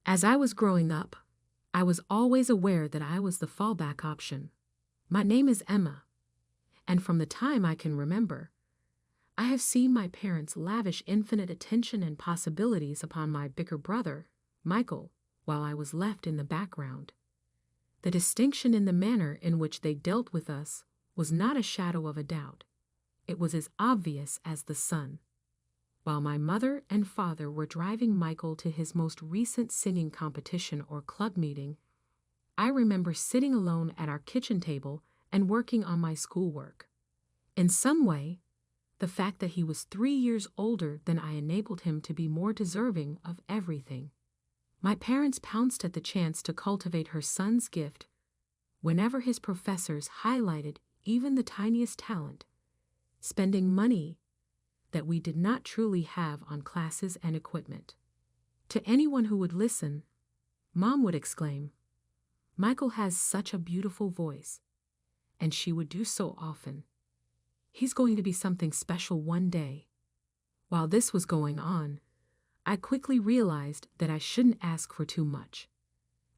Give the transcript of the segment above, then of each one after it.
As I was growing up, I was always aware that I was the fallback option. My name is Emma, and from the time I can remember, I have seen my parents lavish infinite attention and possibilities upon my bigger brother, Michael, while I was left in the background. The distinction in the manner in which they dealt with us was not a shadow of a doubt. It was as obvious as the sun. While my mother and father were driving Michael to his most recent singing competition or club meeting, I remember sitting alone at our kitchen table and working on my schoolwork. In some way, the fact that he was 3 years older than I enabled him to be more deserving of everything. My parents pounced at the chance to cultivate her son's gift whenever his professors highlighted even the tiniest talent, spending money that we did not truly have on classes and equipment. To anyone who would listen, Mom would exclaim, "Michael has such a beautiful voice," and she would do so often. "He's going to be something special one day." While this was going on, I quickly realized that I shouldn't ask for too much.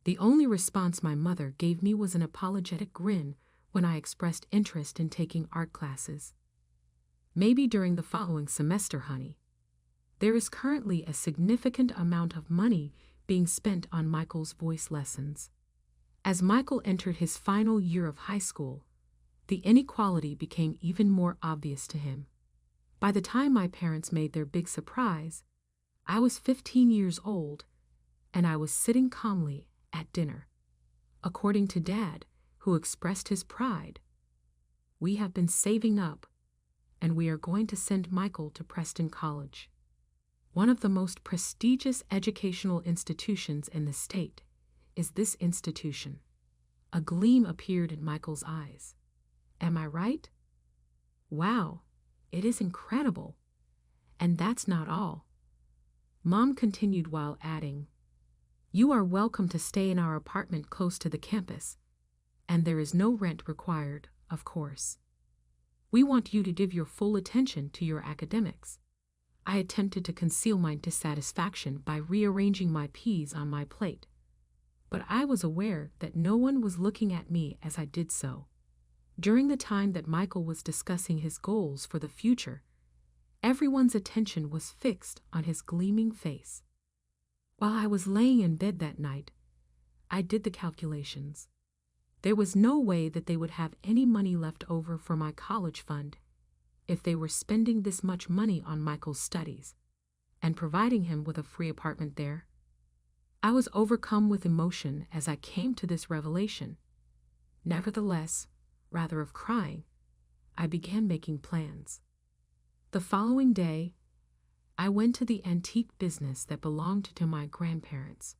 The only response my mother gave me was an apologetic grin when I expressed interest in taking art classes. "Maybe during the following semester, honey. There is currently a significant amount of money being spent on Michael's voice lessons." As Michael entered his final year of high school, the inequality became even more obvious to him. By the time my parents made their big surprise, I was 15 years old, and I was sitting calmly at dinner. According to Dad, who expressed his pride, "We have been saving up, and we are going to send Michael to Preston College, one of the most prestigious educational institutions in the state. Is this institution?" A gleam appeared in Michael's eyes. "Am I right?" "Wow, it is incredible. And that's not all." Mom continued while adding, "You are welcome to stay in our apartment close to the campus, and there is no rent required, of course. We want you to give your full attention to your academics." I attempted to conceal my dissatisfaction by rearranging my peas on my plate, but I was aware that no one was looking at me as I did so. During the time that Michael was discussing his goals for the future, everyone's attention was fixed on his gleaming face. While I was laying in bed that night, I did the calculations. There was no way that they would have any money left over for my college fund if they were spending this much money on Michael's studies and providing him with a free apartment there. I was overcome with emotion as I came to this revelation. Nevertheless, rather of crying, I began making plans. The following day, I went to the antique business that belonged to my grandparents.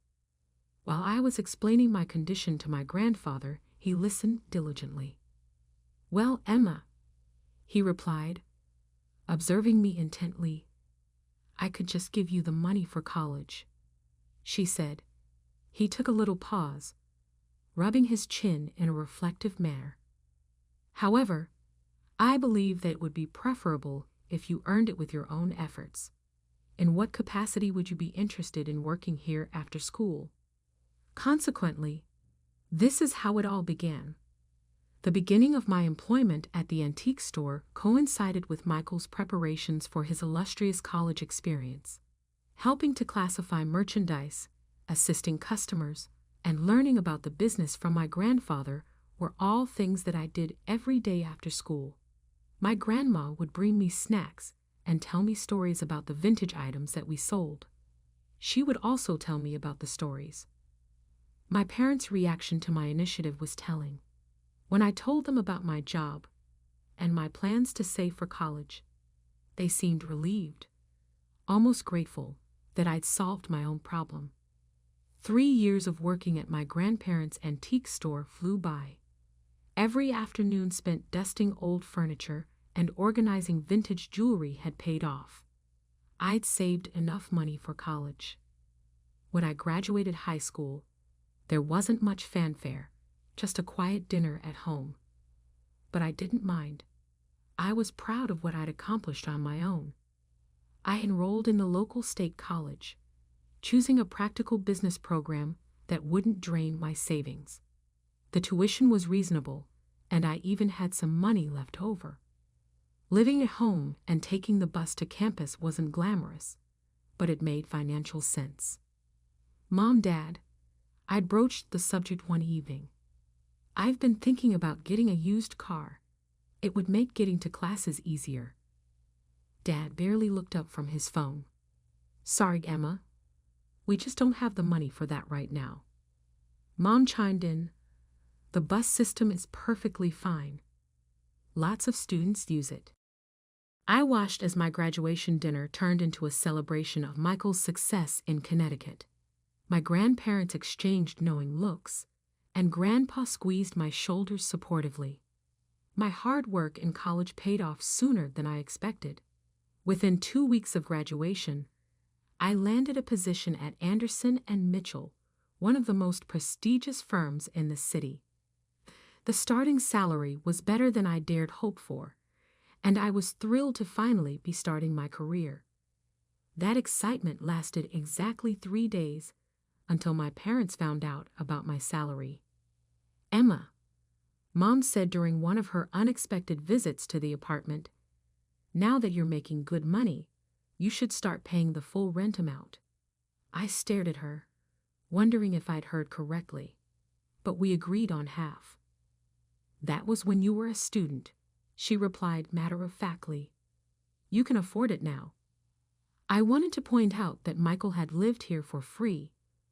While I was explaining my condition to my grandfather, he listened diligently. "Well, Emma," he replied, observing me intently, "I could just give you the money for college," she said. He took a little pause, rubbing his chin in a reflective manner. "However, I believe that it would be preferable if you earned it with your own efforts. In what capacity would you be interested in working here after school?" Consequently, this is how it all began. The beginning of my employment at the antique store coincided with Michael's preparations for his illustrious college experience. Helping to classify merchandise, assisting customers, and learning about the business from my grandfather were all things that I did every day after school. My grandma would bring me snacks and tell me stories about the vintage items that we sold. She would also tell me about the stories. My parents' reaction to my initiative was telling. When I told them about my job and my plans to save for college, they seemed relieved, almost grateful that I'd solved my own problem. 3 years of working at my grandparents' antique store flew by. Every afternoon spent dusting old furniture and organizing vintage jewelry had paid off. I'd saved enough money for college. When I graduated high school, there wasn't much fanfare, just a quiet dinner at home. But I didn't mind. I was proud of what I'd accomplished on my own. I enrolled in the local state college, choosing a practical business program that wouldn't drain my savings. The tuition was reasonable, and I even had some money left over. Living at home and taking the bus to campus wasn't glamorous, but it made financial sense. Mom, Dad, I'd broached the subject one evening. I've been thinking about getting a used car. It would make getting to classes easier. Dad barely looked up from his phone. Sorry, Emma. We just don't have the money for that right now. Mom chimed in. The bus system is perfectly fine. Lots of students use it. I watched as my graduation dinner turned into a celebration of Michael's success in Connecticut. My grandparents exchanged knowing looks, and Grandpa squeezed my shoulders supportively. My hard work in college paid off sooner than I expected. Within 2 weeks of graduation, I landed a position at Anderson & Mitchell, one of the most prestigious firms in the city. The starting salary was better than I dared hope for, and I was thrilled to finally be starting my career. That excitement lasted exactly 3 days until my parents found out about my salary. Emma, Mom said during one of her unexpected visits to the apartment, now that you're making good money, you should start paying the full rent amount. I stared at her, wondering if I'd heard correctly, but we agreed on half. That was when you were a student, she replied matter-of-factly. You can afford it now. I wanted to point out that Michael had lived here for free,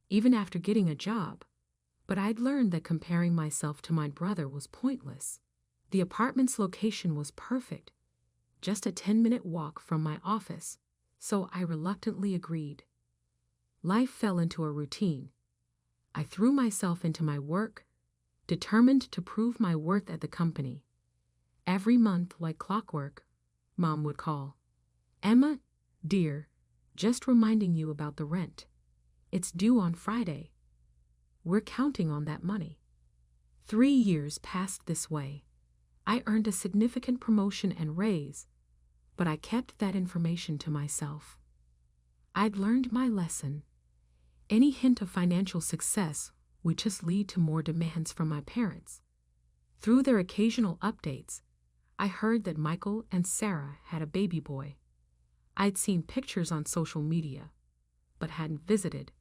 even after getting a job, but I'd learned that comparing myself to my brother was pointless. The apartment's location was perfect, just a 10-minute walk from my office, so I reluctantly agreed. Life fell into a routine. I threw myself into my work, determined to prove my worth at the company. Every month, like clockwork, Mom would call. Emma, dear, just reminding you about the rent. It's due on Friday. We're counting on that money. 3 years passed this way. I earned a significant promotion and raise, but I kept that information to myself. I'd learned my lesson. Any hint of financial success would just lead to more demands from my parents. Through their occasional updates, I heard that Michael and Sarah had a baby boy. I'd seen pictures on social media, but hadn't visited.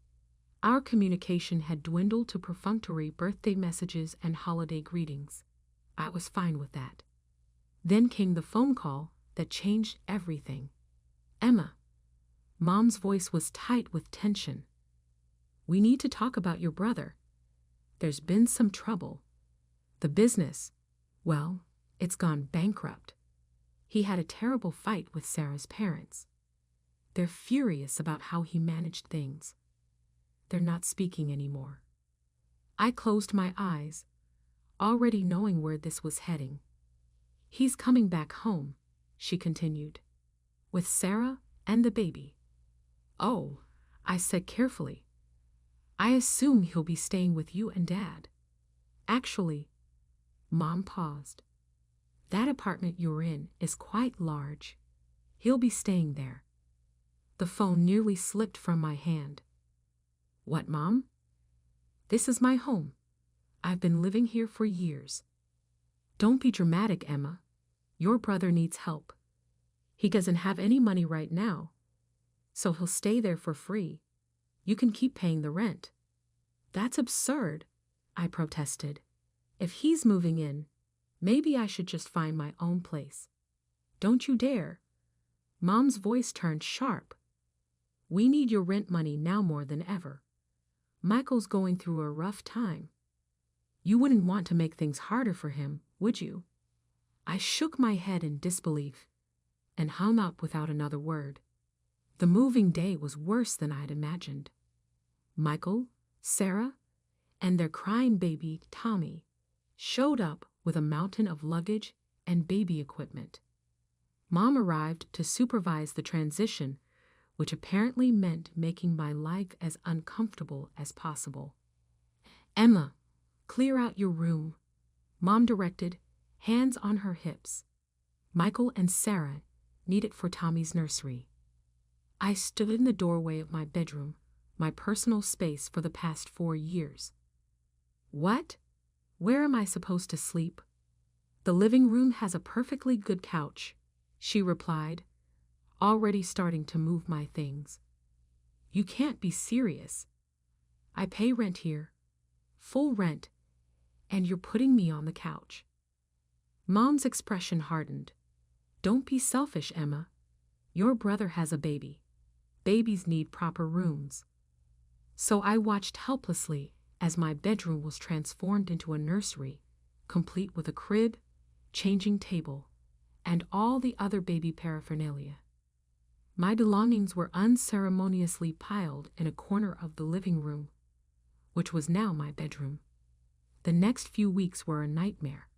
Our communication had dwindled to perfunctory birthday messages and holiday greetings. I was fine with that. Then came the phone call that changed everything. Emma. Mom's voice was tight with tension. We need to talk about your brother. There's been some trouble. The business, well, it's gone bankrupt. He had a terrible fight with Sarah's parents. They're furious about how he managed things. They're not speaking anymore. I closed my eyes, already knowing where this was heading. He's coming back home, she continued, with Sarah and the baby. Oh, I said carefully. I assume he'll be staying with you and Dad. Actually, Mom paused. That apartment you're in is quite large. He'll be staying there. The phone nearly slipped from my hand. What, Mom? This is my home. I've been living here for years. Don't be dramatic, Emma. Your brother needs help. He doesn't have any money right now, so he'll stay there for free. You can keep paying the rent. That's absurd, I protested. If he's moving in, maybe I should just find my own place. Don't you dare. Mom's voice turned sharp. We need your rent money now more than ever. Michael's going through a rough time. You wouldn't want to make things harder for him, would you? I shook my head in disbelief and hung up without another word. The moving day was worse than I'd imagined. Michael, Sarah, and their crying baby, Tommy, showed up with a mountain of luggage and baby equipment. Mom arrived to supervise the transition, which apparently meant making my life as uncomfortable as possible. Emma, clear out your room, Mom directed, hands on her hips. Michael and Sarah need it for Tommy's nursery. I stood in the doorway of my bedroom, my personal space for the past 4 years. What? Where am I supposed to sleep? The living room has a perfectly good couch, she replied, already starting to move my things. You can't be serious. I pay rent here, full rent, and you're putting me on the couch. Mom's expression hardened. Don't be selfish, Emma. Your brother has a baby. Babies need proper rooms. So I watched helplessly as my bedroom was transformed into a nursery, complete with a crib, changing table, and all the other baby paraphernalia. My belongings were unceremoniously piled in a corner of the living room, which was now my bedroom. The next few weeks were a nightmare.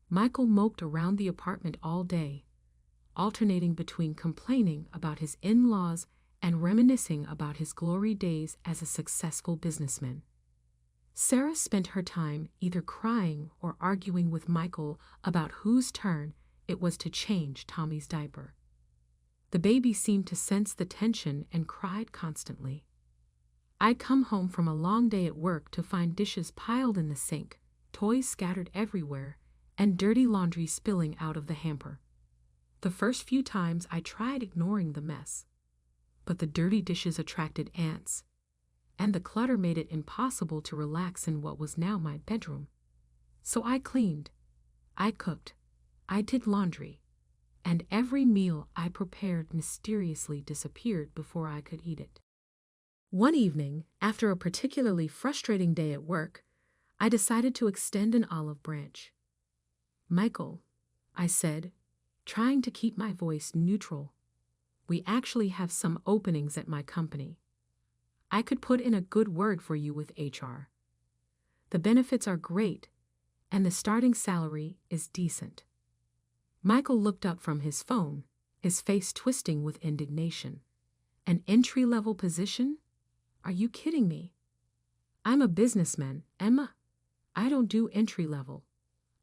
Michael moped around the apartment all day, alternating between complaining about his in-laws and reminiscing about his glory days as a successful businessman. Sarah spent her time either crying or arguing with Michael about whose turn it was to change Tommy's diaper. The baby seemed to sense the tension and cried constantly. I'd come home from a long day at work to find dishes piled in the sink, toys scattered everywhere, and dirty laundry spilling out of the hamper. The first few times I tried ignoring the mess, but the dirty dishes attracted ants, and the clutter made it impossible to relax in what was now my bedroom. So I cleaned, I cooked, I did laundry, and every meal I prepared mysteriously disappeared before I could eat it. One evening, after a particularly frustrating day at work, I decided to extend an olive branch. Michael, I said, trying to keep my voice neutral, we actually have some openings at my company. I could put in a good word for you with HR. The benefits are great, and the starting salary is decent. Michael looked up from his phone, his face twisting with indignation. An entry-level position? Are you kidding me? I'm a businessman, Emma. I don't do entry-level.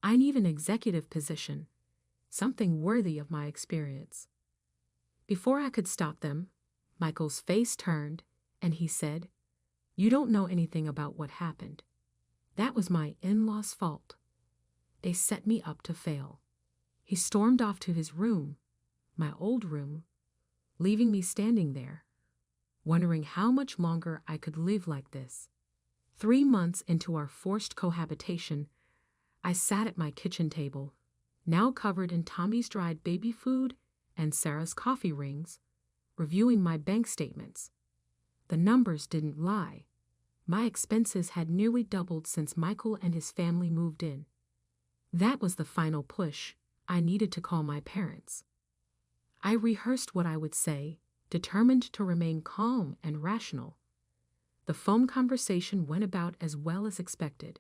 I need an executive position, something worthy of my experience. Before I could stop them, Michael's face turned, and he said, You don't know anything about what happened. That was my in-laws' fault. They set me up to fail. He stormed off to his room, my old room, leaving me standing there, wondering how much longer I could live like this. 3 months into our forced cohabitation, I sat at my kitchen table, now covered in Tommy's dried baby food and Sarah's coffee rings, reviewing my bank statements. The numbers didn't lie. My expenses had nearly doubled since Michael and his family moved in. That was the final push. I needed to call my parents. I rehearsed what I would say, determined to remain calm and rational. The phone conversation went about as well as expected.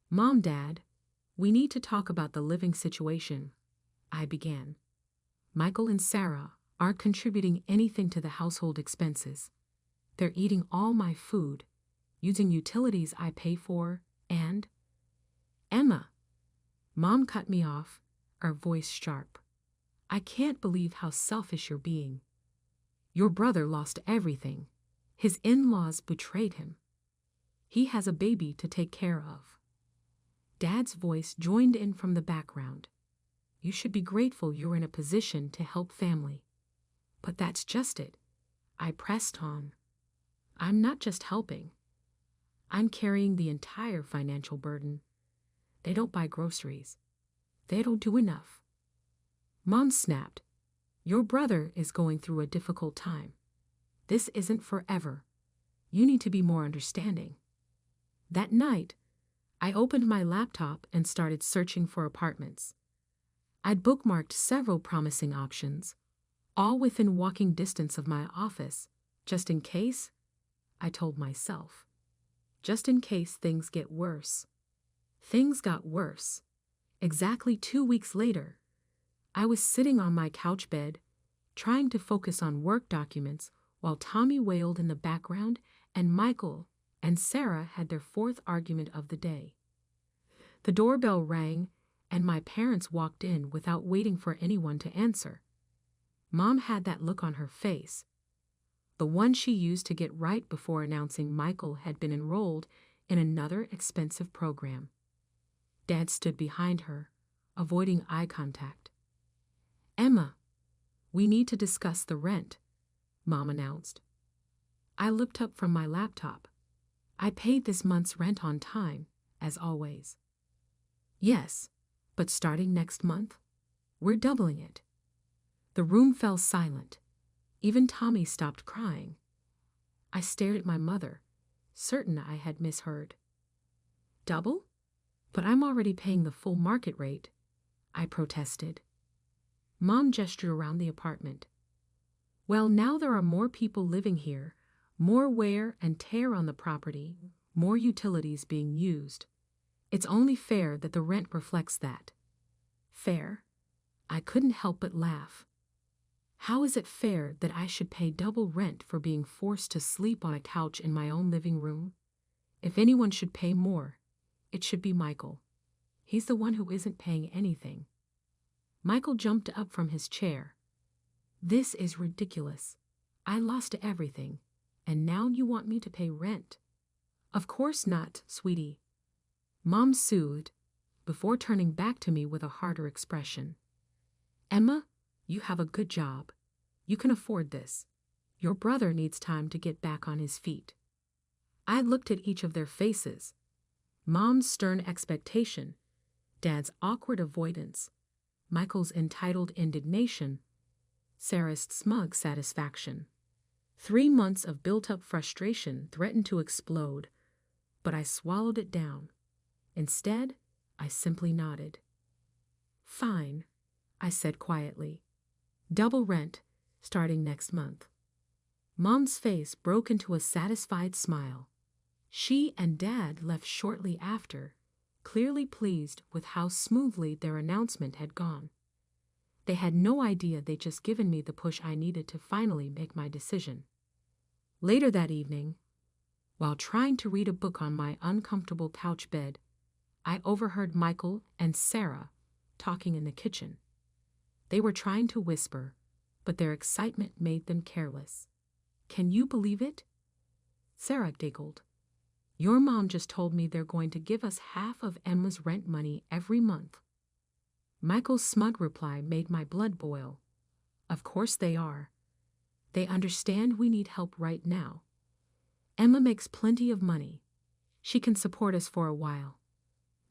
Mom, Dad, we need to talk about the living situation, I began. Michael and Sarah aren't contributing anything to the household expenses. They're eating all my food, using utilities I pay for, and... Emma! Mom cut me off, her voice sharp. I can't believe how selfish you're being. Your brother lost everything. His in-laws betrayed him. He has a baby to take care of. Dad's voice joined in from the background. You should be grateful you're in a position to help family. But that's just it. I pressed on. I'm not just helping. I'm carrying the entire financial burden. They don't buy groceries. They don't do enough. Mom snapped. Your brother is going through a difficult time. This isn't forever. You need to be more understanding. That night, I opened my laptop and started searching for apartments. I'd bookmarked several promising options, all within walking distance of my office, just in case, I told myself. Just in case things get worse. Things got worse. Exactly 2 weeks later, I was sitting on my couch bed, trying to focus on work documents while Tommy wailed in the background and Michael and Sarah had their fourth argument of the day. The doorbell rang and my parents walked in without waiting for anyone to answer. Mom had that look on her face. the one she used to get right before announcing Michael had been enrolled in another expensive program. Dad stood behind her, avoiding eye contact. "Emma, we need to discuss the rent," Mom announced. I looked up from my laptop. I paid this month's rent on time, as always. "Yes, but starting next month, we're doubling it." The room fell silent. Even Tommy stopped crying. I stared at my mother, certain I had misheard. "Double? But I'm already paying the full market rate," I protested. Mom gestured around the apartment. "Well, now there are more people living here, more wear and tear on the property, more utilities being used. It's only fair that the rent reflects that." "Fair?" I couldn't help but laugh. How is it fair that I should pay double rent for being forced to sleep on a couch in my own living room? If anyone should pay more, it should be Michael. He's the one who isn't paying anything. Michael jumped up from his chair. "This is ridiculous. I lost everything, and now you want me to pay rent?" "Of course not, sweetie," Mom soothed, before turning back to me with a harder expression. "Emma, you have a good job. You can afford this. Your brother needs time to get back on his feet." I looked at each of their faces. Mom's stern expectation, Dad's awkward avoidance, Michael's entitled indignation, Sarah's smug satisfaction. 3 months of built-up frustration threatened to explode, but I swallowed it down. Instead, I simply nodded. "Fine," I said quietly. "Double rent, starting next month." Mom's face broke into a satisfied smile. She and Dad left shortly after, clearly pleased with how smoothly their announcement had gone. They had no idea they'd just given me the push I needed to finally make my decision. Later that evening, while trying to read a book on my uncomfortable couch bed, I overheard Michael and Sarah talking in the kitchen. They were trying to whisper, but their excitement made them careless. "Can you believe it?" Sarah giggled. "Your mom just told me they're going to give us half of Emma's rent money every month." Michael's smug reply made my blood boil. "Of course they are. They understand we need help right now. Emma makes plenty of money. She can support us for a while.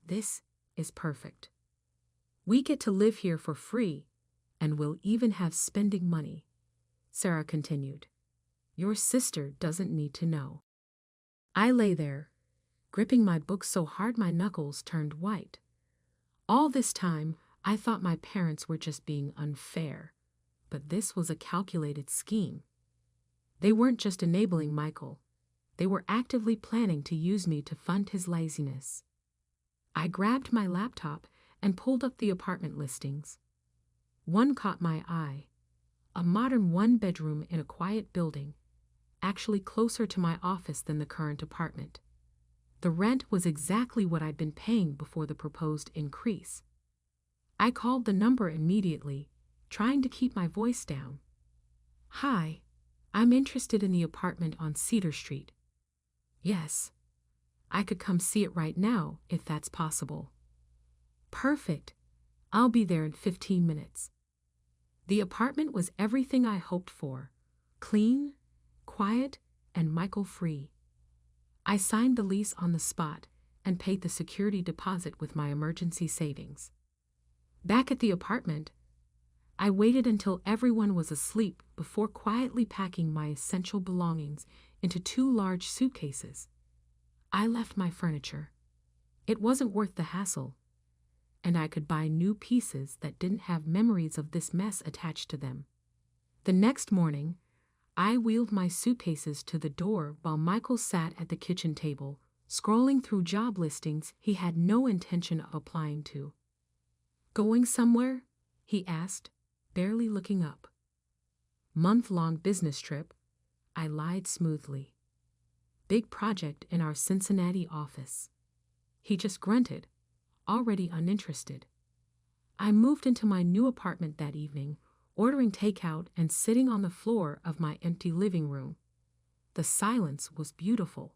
This is perfect. We get to live here for free, and we'll even have spending money," Sarah continued. "Your sister doesn't need to know." I lay there, gripping my book so hard my knuckles turned white. All this time, I thought my parents were just being unfair, but this was a calculated scheme. They weren't just enabling Michael. They were actively planning to use me to fund his laziness. I grabbed my laptop and pulled up the apartment listings. One caught my eye, a modern one-bedroom in a quiet building, actually closer to my office than the current apartment. The rent was exactly what I'd been paying before the proposed increase. I called the number immediately, trying to keep my voice down. "Hi, I'm interested in the apartment on Cedar Street." "Yes, I could come see it right now if that's possible." "Perfect. I'll be there in 15 minutes. The apartment was everything I hoped for: clean, quiet, and Michael-free. I signed the lease on the spot and paid the security deposit with my emergency savings. Back at the apartment, I waited until everyone was asleep before quietly packing my essential belongings into 2 large suitcases. I left my furniture. It wasn't worth the hassle, and I could buy new pieces that didn't have memories of this mess attached to them. The next morning, I wheeled my suitcases to the door while Michael sat at the kitchen table, scrolling through job listings he had no intention of applying to. "Going somewhere?" he asked, barely looking up. "Month-long business trip," I lied smoothly. "Big project in our Cincinnati office." He just grunted, already uninterested. I moved into my new apartment that evening, ordering takeout and sitting on the floor of my empty living room. The silence was beautiful.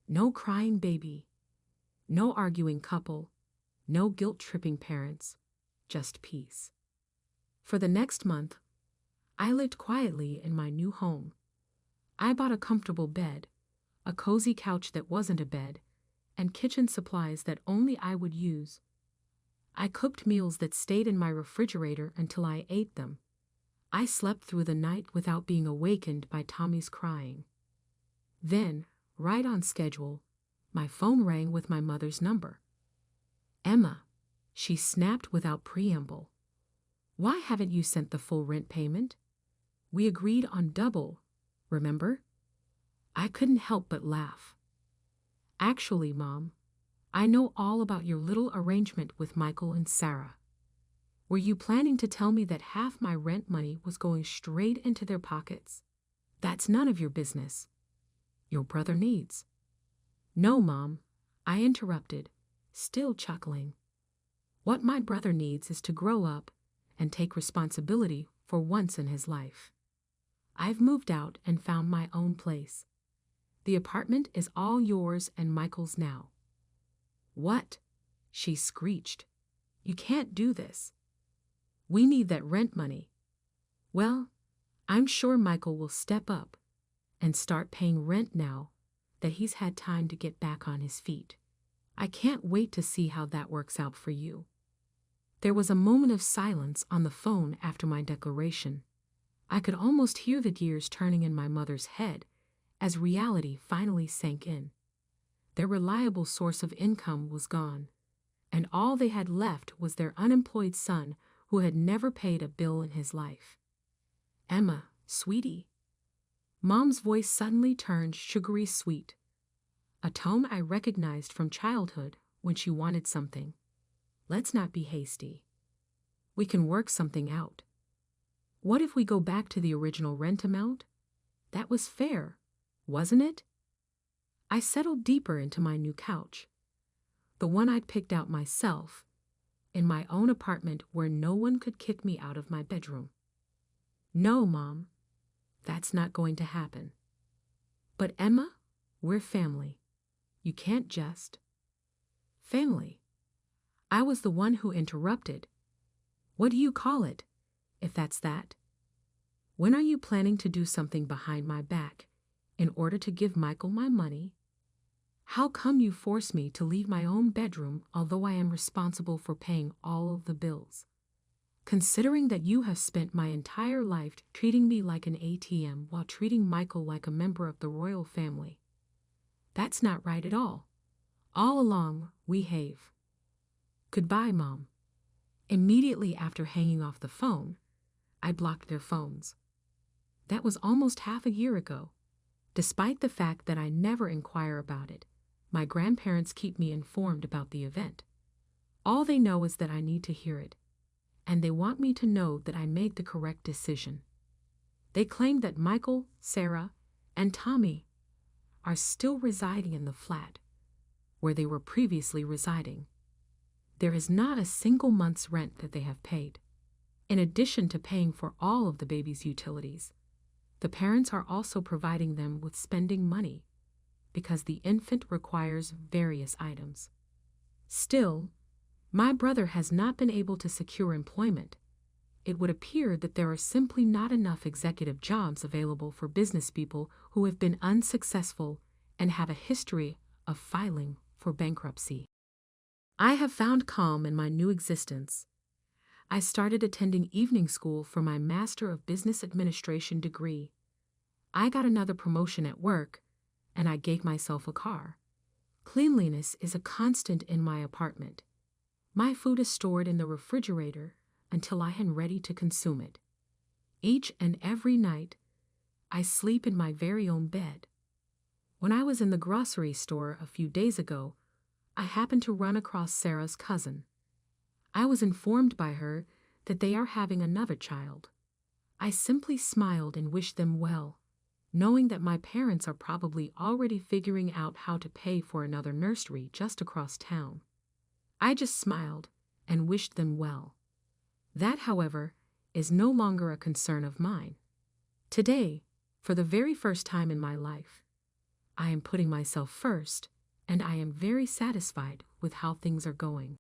No crying baby, no arguing couple, no guilt-tripping parents, just peace. For the next month, I lived quietly in my new home. I bought a comfortable bed, a cozy couch that wasn't a bed, and kitchen supplies that only I would use. I cooked meals that stayed in my refrigerator until I ate them. I slept through the night without being awakened by Tommy's crying. Then, right on schedule, my phone rang with my mother's number. "Emma," she snapped without preamble. "Why haven't you sent the full rent payment? We agreed on double, remember?" I couldn't help but laugh. "Actually, Mom, I know all about your little arrangement with Michael and Sarah. Were you planning to tell me that half my rent money was going straight into their pockets? That's none of your business. Your brother needs." "No, Mom," I interrupted, still chuckling. "What my brother needs is to grow up and take responsibility for once in his life. I've moved out and found my own place. The apartment is all yours and Michael's now." "What?" she screeched. "You can't do this. We need that rent money." "Well, I'm sure Michael will step up and start paying rent now that he's had time to get back on his feet. I can't wait to see how that works out for you." There was a moment of silence on the phone after my declaration. I could almost hear the gears turning in my mother's head as reality finally sank in. Their reliable source of income was gone, and all they had left was their unemployed son who had never paid a bill in his life. "Emma, sweetie." Mom's voice suddenly turned sugary sweet, a tone I recognized from childhood when she wanted something. "Let's not be hasty. We can work something out. What if we go back to the original rent amount? That was fair, wasn't it?" I settled deeper into my new couch, the one I'd picked out myself, in my own apartment where no one could kick me out of my bedroom. "No, Mom, that's not going to happen." "But Emma, we're family. You can't just—" "Family?" I was the one who interrupted. "What do you call it, if that's that? When are you planning to do something behind my back in order to give Michael my money? How come you force me to leave my own bedroom although I am responsible for paying all of the bills? Considering that you have spent my entire life treating me like an ATM while treating Michael like a member of the royal family. That's not right at all. All along, we have. Goodbye, Mom." Immediately after hanging off the phone, I blocked their phones. That was almost half a year ago. Despite the fact that I never inquire about it, my grandparents keep me informed about the event. All they know is that I need to hear it, and they want me to know that I made the correct decision. They claim that Michael, Sarah, and Tommy are still residing in the flat where they were previously residing. There is not a single month's rent that they have paid. In addition to paying for all of the baby's utilities, the parents are also providing them with spending money because the infant requires various items. Still, my brother has not been able to secure employment. It would appear that there are simply not enough executive jobs available for business people who have been unsuccessful and have a history of filing for bankruptcy. I have found calm in my new existence. I started attending evening school for my Master of Business Administration degree. I got another promotion at work, and I gave myself a car. Cleanliness is a constant in my apartment. My food is stored in the refrigerator until I am ready to consume it. Each and every night, I sleep in my very own bed. When I was in the grocery store a few days ago, I happened to run across Sarah's cousin. I was informed by her that they are having another child. I simply smiled and wished them well, knowing that my parents are probably already figuring out how to pay for another nursery just across town. I just smiled and wished them well. That, however, is no longer a concern of mine. Today, for the very first time in my life, I am putting myself first, and I am very satisfied with how things are going.